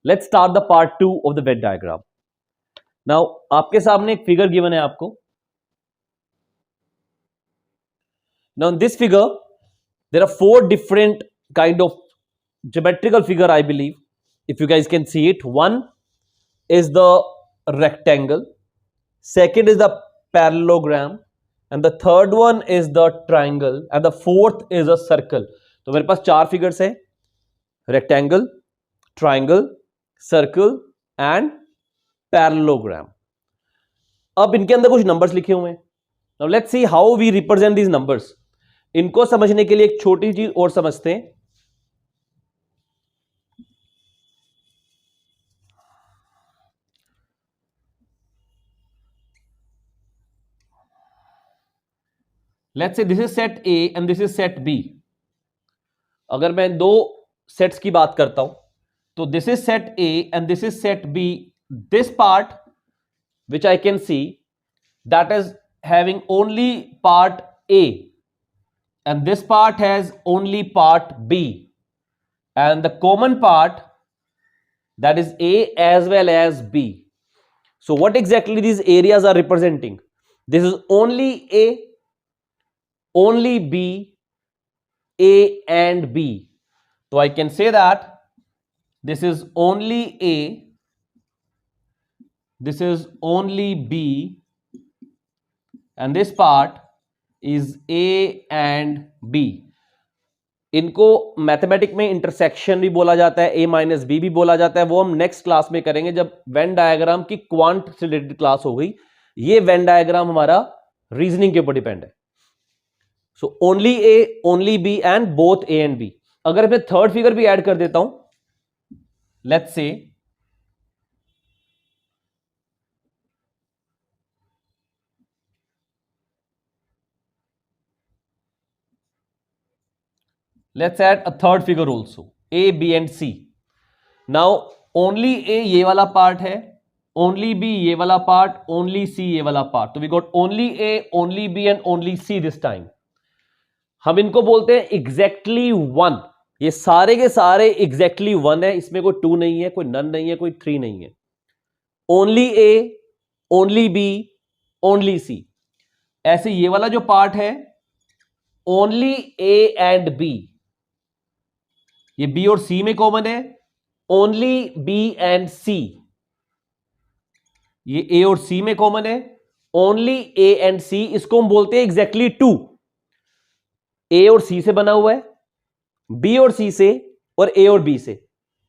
Let's start the part 2 of the Venn diagram. Now आपके सामने एक फिगर गिवन है आपको। Now in this figure there are 4 different kind of geometrical figure, I believe, if you guys can see it. One is the rectangle, second is the parallelogram, and the third one is the triangle, and the fourth is a circle. तो मेरे पास 4 figures है, rectangle, triangle, circle and parallelogram. अब इनके अंदर कुछ numbers लिखे हुए हैं. Now let's see how we represent these numbers. इनको समझने के लिए एक छोटी चीज और समझते हैं. Let's say this is set A and this is set B. अगर मैं दो सेट्स की बात करता हूं तो this is set A and this is set B. This part which I can see, that is having only part A, and this part has only part B, and the common part, that is A as well as B. So what exactly these areas are representing? This is only A, only B, A and B. So I can say that this is only A, this is only B, and this part is A and B. इनको mathematic में intersection भी बोला जाता है, A minus B भी बोला जाता है. वो हम नेक्स्ट क्लास में करेंगे जब वेन डायग्राम की क्वांट से रिलेटेड क्लास हो गई. ये वेन डायग्राम हमारा रीजनिंग के ऊपर डिपेंड है. So only A, only B and both A and B. अगर मैं थर्ड फिगर भी ऐड कर देता हूं, let's say let's add a third figure also, A, B and C. Now only A ये वाला पार्ट है, only B ये वाला पार्ट, only C ये वाला पार्ट. तो we got only A, only B and only C this time. हम इनको बोलते हैं exactly one. ये सारे के सारे exactly one है. इसमें कोई 2 नहीं है, कोई none नहीं है, कोई 3 नहीं है. Only A, only B, only C. ऐसे ये वाला जो पार्ट है only A and B, ये B और C में कॉमन है. ओनली B एंड C, ये A और C में कॉमन है. ओनली A एंड C, इसको हम बोलते हैं एग्जैक्टली 2. A और C से बना हुआ है, B और C से, और A और B से,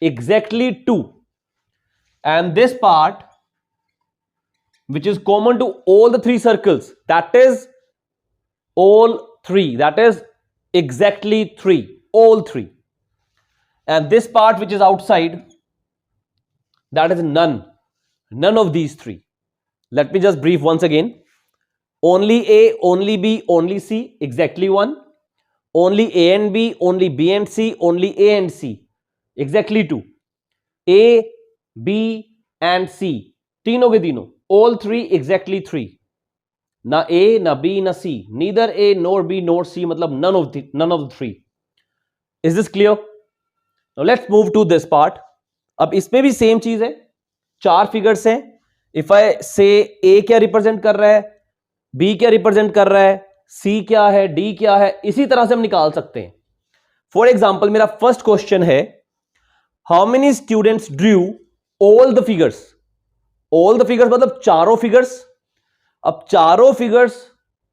exactly 2. And this part which is common to all the 3 circles, that is all 3, that is exactly 3, all 3. And this part which is outside, that is none of these 3. Let me just brief once again. Only A, only B, only C, exactly 1. Only A and B, only B and C, only A and C, exactly 2. A, B and C, तीनों के तीनों, all 3 exactly 3. ना A, ना B, ना C, neither A nor B nor C, मतलब none of the 3. Is this clear? Now let's move to this part. अब इसमें भी सेम चीज है, 4 फिगर्स हैं. इफ आई से A क्या रिप्रेजेंट कर रहा है, B क्या रिप्रेजेंट कर रहा है, C क्या है, D क्या है, इसी तरह से हम निकाल सकते हैं. फॉर एग्जाम्पल मेरा फर्स्ट क्वेश्चन है, how many students Drew all the figures. All the figures मतलब चारों फिगर्स. अब चारों फिगर्स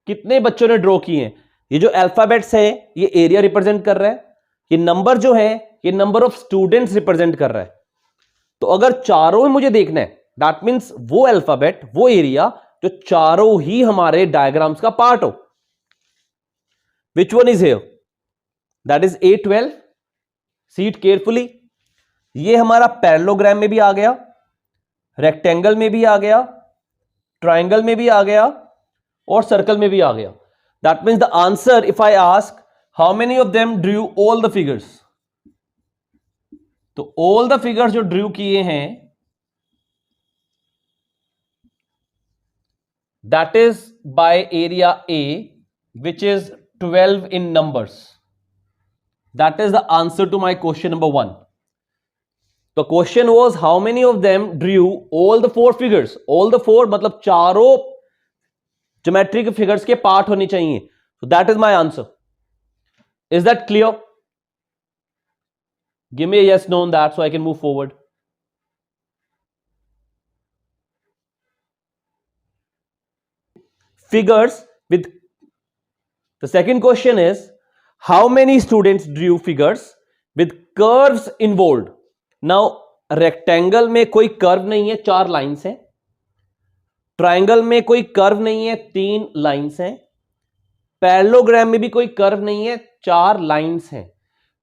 कितने बच्चों ने ड्रॉ किए हैं. ये जो अल्फाबेट्स है ये एरिया रिप्रेजेंट कर रहा है, ये नंबर जो है ये नंबर ऑफ स्टूडेंट्स रिप्रेजेंट कर रहा है. तो अगर चारों में मुझे देखना है, दैट मीन्स वो अल्फाबेट, वो एरिया जो चारों ही हमारे डायग्राम्स का पार्ट हो. Which one is here? That is A12. See it carefully. ये हमारा पैरेललोग्राम में भी आ गया, रेक्टेंगल में भी आ गया, ट्राइंगल में भी आ गया, और सर्कल में भी आ गया. That means the answer, if I ask how many of them drew all the figures, तो ऑल द फिगर्स जो ड्रू किए हैं, that is by area A, which is 12 in numbers. That is the answer to my question number 1. तो question was how many of them drew all the four figures, all the four मतलब चारों geometric figures के part होने चाहिए. So that is my answer. Is that clear? Give me a yes, no on that so I can move forward. Figures with the second question is how many students drew figures with curves involved? Now rectangle में कोई curve नहीं है, 4 lines हैं. Triangle में कोई curve नहीं है, 3 lines हैं. पैरेललोग्राम में भी कोई कर्व नहीं है, 4 लाइंस हैं.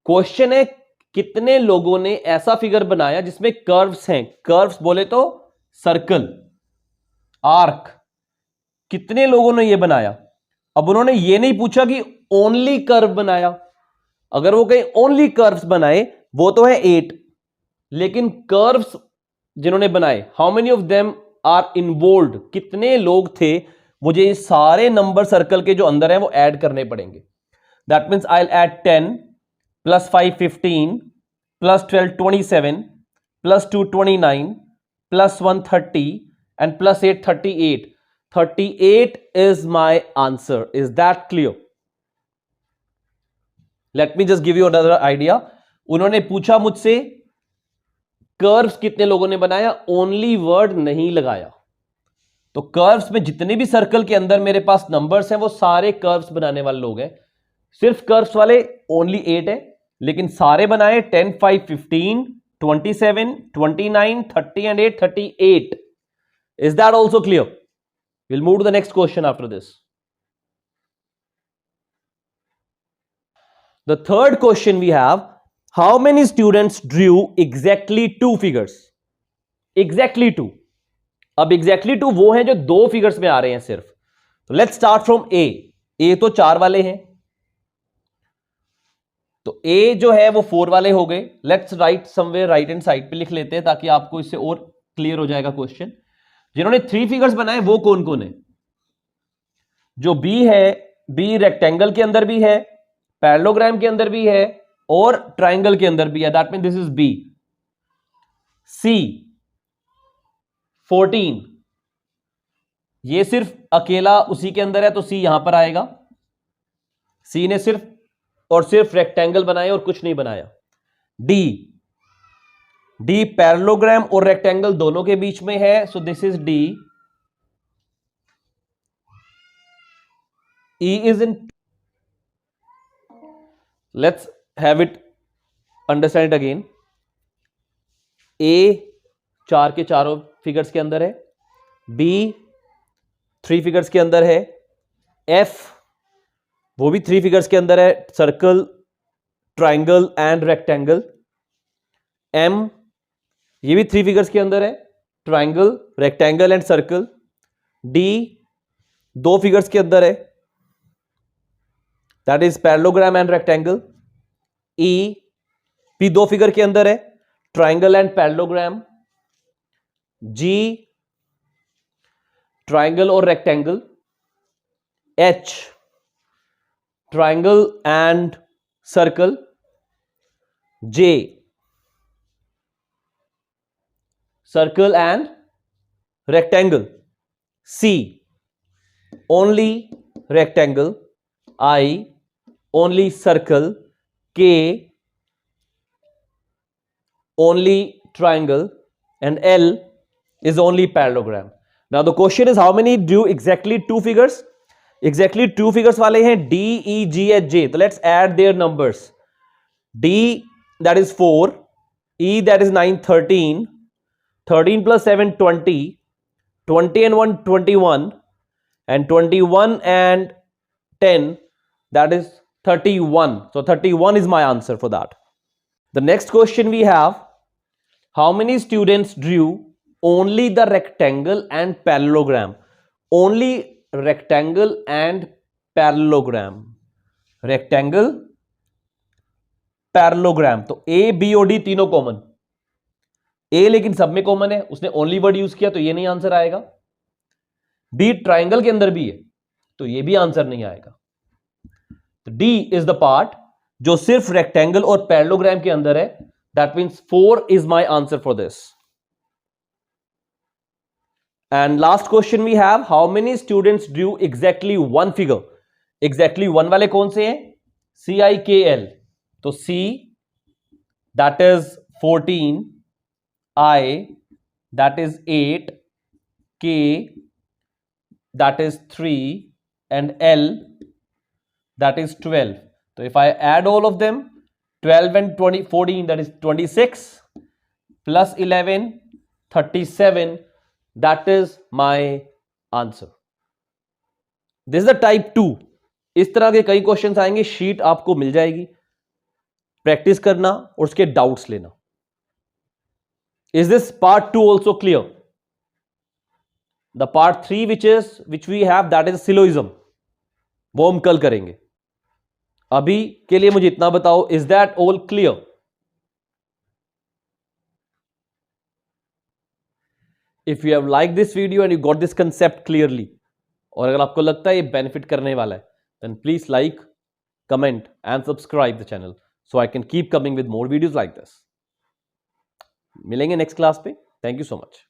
क्वेश्चन है कितने लोगों ने ऐसा फिगर बनाया जिसमें कर्व्स हैं. कर्व्स बोले तो सर्कल, आर्क. कितने लोगों ने यह बनाया? अब उन्होंने ये नहीं पूछा कि ओनली कर्व बनाया. अगर वो कहीं ओनली कर्व्स बनाए वो तो है 8, लेकिन कर्व्स जिन्होंने बनाए, how many of them are involved, कितने लोग थे, मुझे ये सारे नंबर सर्कल के जो अंदर है वो ऐड करने पड़ेंगे. That means I will add 10 plus 5 15 plus 12 27 plus 2 29 plus 1 30 and plus 8 38. 38 is my answer. Is that clear? Let me just give you another idea. उन्होंने पूछा मुझसे कर्व्स कितने लोगों ने बनाया, ओनली वर्ड नहीं लगाया. तो कर्व्स में जितने भी सर्कल के अंदर मेरे पास नंबर्स हैं वो सारे कर्व्स बनाने वाले लोग हैं. सिर्फ कर्व्स वाले ओनली 8 है, लेकिन सारे बनाए 10 5 15 27 29 30 and 8 38. Is that also clear? We'll move to the next question after this. The third question we have, how many students drew exactly 2 figures? Exactly 2. अब exactly 2 वो हैं जो 2 फिगर्स में आ रहे हैं सिर्फ. तो let's start from A. A तो 4 वाले हैं, तो A जो है वो 4 वाले हो गए. Let's write somewhere right hand side पे लिख लेते हैं ताकि आपको इससे और क्लियर हो जाएगा क्वेश्चन. जिन्होंने 3 फिगर्स बनाए वो कौन कौन है? जो B है, B रेक्टेंगल के अंदर भी है, पैरेललोग्राम के अंदर भी है और ट्राइंगल के अंदर भी है. That mean this is B. C 14, ये सिर्फ अकेला उसी के अंदर है तो C यहां पर आएगा. C ने सिर्फ और सिर्फ रेक्टेंगल बनाए और कुछ नहीं बनाया. D पैरेललोग्राम और रेक्टेंगल दोनों के बीच में है, so this is D. E is in, let's have it understand it again. A 4 के चारों फिगर्स के अंदर है, B 3 फिगर्स के अंदर है, F वो भी 3 फिगर्स के अंदर है, circle, triangle and rectangle. M ये भी 3 फिगर्स के अंदर है, triangle, rectangle and circle. D 2 figures के अंदर है, that is parallelogram and rectangle. E भी 2 फिगर के अंदर है, triangle and parallelogram. G triangle और rectangle. H triangle and circle. J circle and rectangle. C only rectangle. I only circle. K only triangle and L is only parallelogram. Now the question is how many drew exactly 2 figures? Exactly 2 figures वाले हैं D, E, G, H, J. So let's add their numbers. D that is 4, E that is 9 13, 13 plus 7 20, 20 and 1 21, and 21 and 10 that is 31. So 31 is my answer for that. The next question we have, how many students drew only the rectangle and parallelogram? Only rectangle and parallelogram. Rectangle, parallelogram. तो A, B और D तीनों common. A लेकिन सब में common है, उसने only word use किया तो ये नहीं आंसर आएगा. B ट्राइंगल के अंदर भी है तो ये भी आंसर नहीं आएगा. D इज द पार्ट जो सिर्फ रेक्टेंगल और पैरेललोग्राम के अंदर है, That means 4 is my answer for this. And last question we have, how many students drew exactly one figure? Exactly one वाले कौन से हैं? CIKL. तो C, that is 14, I, that is 8, K, that is 3, and L, that is 12. So if I add all of them, 12 and 20, 14, that is 26, plus 11, 37, that is my answer. This is the type 2. इस तरह के कई questions आएंगे, sheet आपको मिल जाएगी, practice करना और उसके डाउट्स लेना. Is this part 2 also clear? The part 3 which we have, that is syllogism, वो हम कल करेंगे. अभी के लिए मुझे इतना बताओ, is that all clear? If you have liked this video and you got this concept clearly, और अगर आपको लगता है ये बेनिफिट करने वाला है, then please like, comment and subscribe the channel so I can keep coming with more videos like this. मिलेंगे नेक्स्ट क्लास पे. Thank you so much.